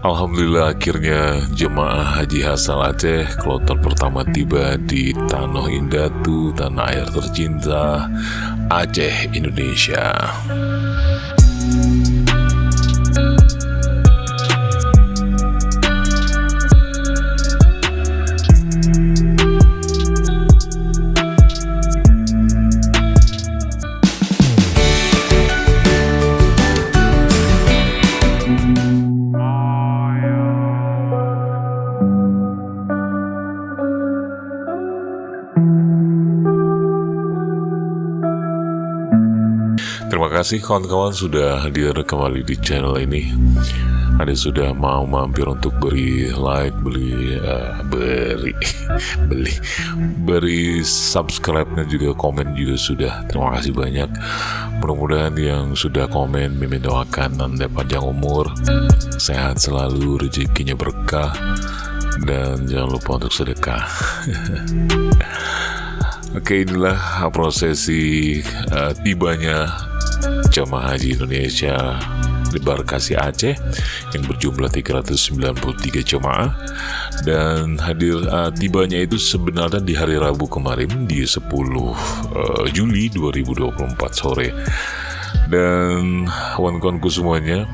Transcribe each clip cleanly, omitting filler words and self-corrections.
Alhamdulillah akhirnya jemaah haji asal Aceh kloter pertama tiba di Tanah Indatu, tanah air tercinta Aceh, Indonesia. Terima kasih kawan-kawan sudah hadir kembali di channel ini. Ada sudah mau mampir untuk beri like, beri subscribe-nya juga, komen juga sudah. Terima kasih banyak. Mudah-mudahan yang sudah komen, Mimin doakan Anda panjang umur, sehat selalu, rezekinya berkah, dan jangan lupa untuk sedekah. Oke, inilah prosesi tibanya jemaah haji Indonesia di Barkasi Aceh yang berjumlah 393 jemaah, dan tibanya itu sebenarnya di hari Rabu kemarin di 10 Juli 2024 sore. Dan kawan-kawanku semuanya,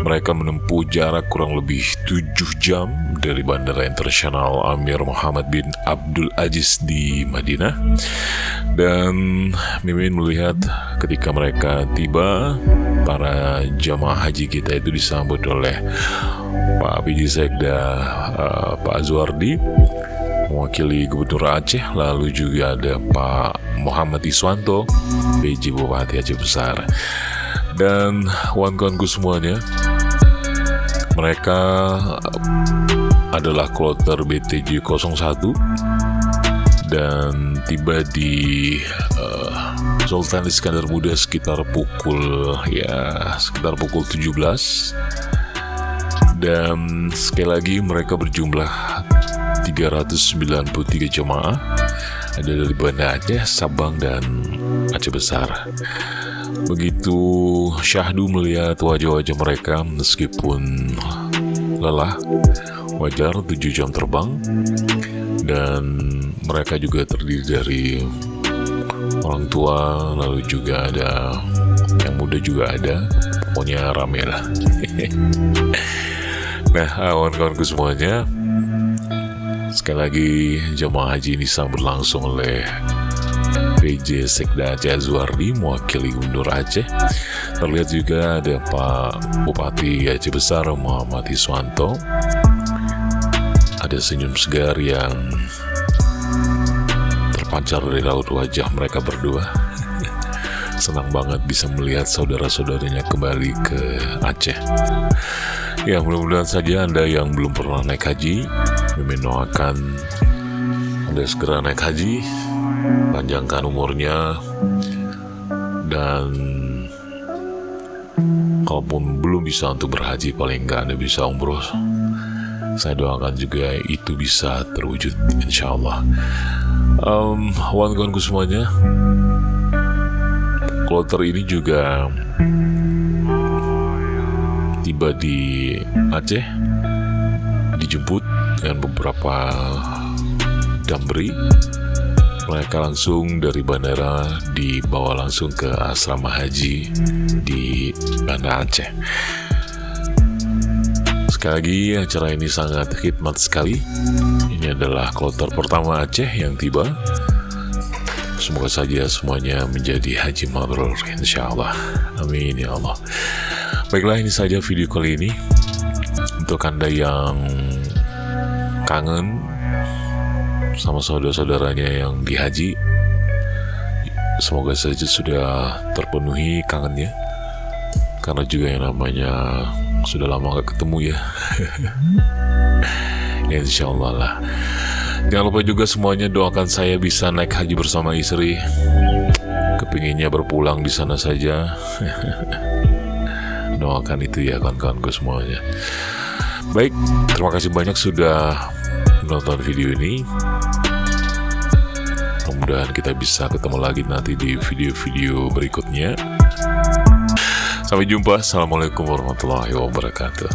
mereka menempuh jarak kurang lebih 7 jam dari Bandara Internasional Amir Muhammad bin Abdul Aziz di Madinah. Dan Mimin melihat ketika mereka tiba, para jamaah haji kita itu disambut oleh Pak PJ Sekda Pak Azwardi mewakili Gubernur Aceh, lalu juga ada Pak Muhammad Iswanto PJ Bupati Aceh Besar. Dan kawan-kawanku semuanya, mereka adalah kloter BTJ 01 dan tiba di Sultan Iskandar Muda sekitar pukul 17. Dan sekali lagi mereka berjumlah 393 jemaah, ada dari Banda Aceh, Sabang, dan Aceh Besar. Begitu syahdu melihat wajah-wajah mereka meskipun lelah, wajar 7 jam terbang, dan mereka juga terdiri dari orang tua, lalu juga ada yang muda juga ada, pokoknya rame lah. Nah, kawan-kawanku semuanya, sekali lagi jemaah haji ini disambut langsung oleh PJ Sekda Aceh Azwardi mewakili Gubernur Aceh. Terlihat juga ada Pak Bupati Aceh Besar Muhammad Iswanto. Ada senyum segar yang terpancar dari raut wajah mereka berdua. Senang banget bisa melihat saudara-saudaranya kembali ke Aceh. Ya, mudah-mudahan saja Anda yang belum pernah naik haji, Mimin doakan Anda segera naik haji, panjangkan umurnya, dan kalaupun belum bisa untuk berhaji, paling nggak Anda bisa umroh. Saya doakan juga itu bisa terwujud, insya Allah. Kawan-kawanku semuanya, kloter ini juga tiba di Aceh, dijemput dengan beberapa dambri. Mereka langsung dari bandara dibawa langsung ke asrama haji di Banda Aceh. Sekali lagi, acara ini sangat khidmat sekali. Ini adalah kloter pertama Aceh yang tiba. Semoga saja semuanya menjadi haji mabrur, insya Allah. Amin ya Allah. Baiklah, ini saja video kali ini. Untuk Anda yang kangen sama saudara-saudaranya yang di haji, semoga saja sudah terpenuhi kangennya, karena juga yang namanya sudah lama gak ketemu ya. Ya, insya Allah lah. Jangan lupa juga semuanya doakan saya bisa naik haji bersama istri. Kepinginnya berpulang di sana saja. Doakan itu ya kawan-kawanku semuanya. Baik, terima kasih banyak sudah menonton video ini. Mudah-mudahan kita bisa ketemu lagi nanti di video-video berikutnya. Sampai jumpa. Assalamualaikum warahmatullahi wabarakatuh.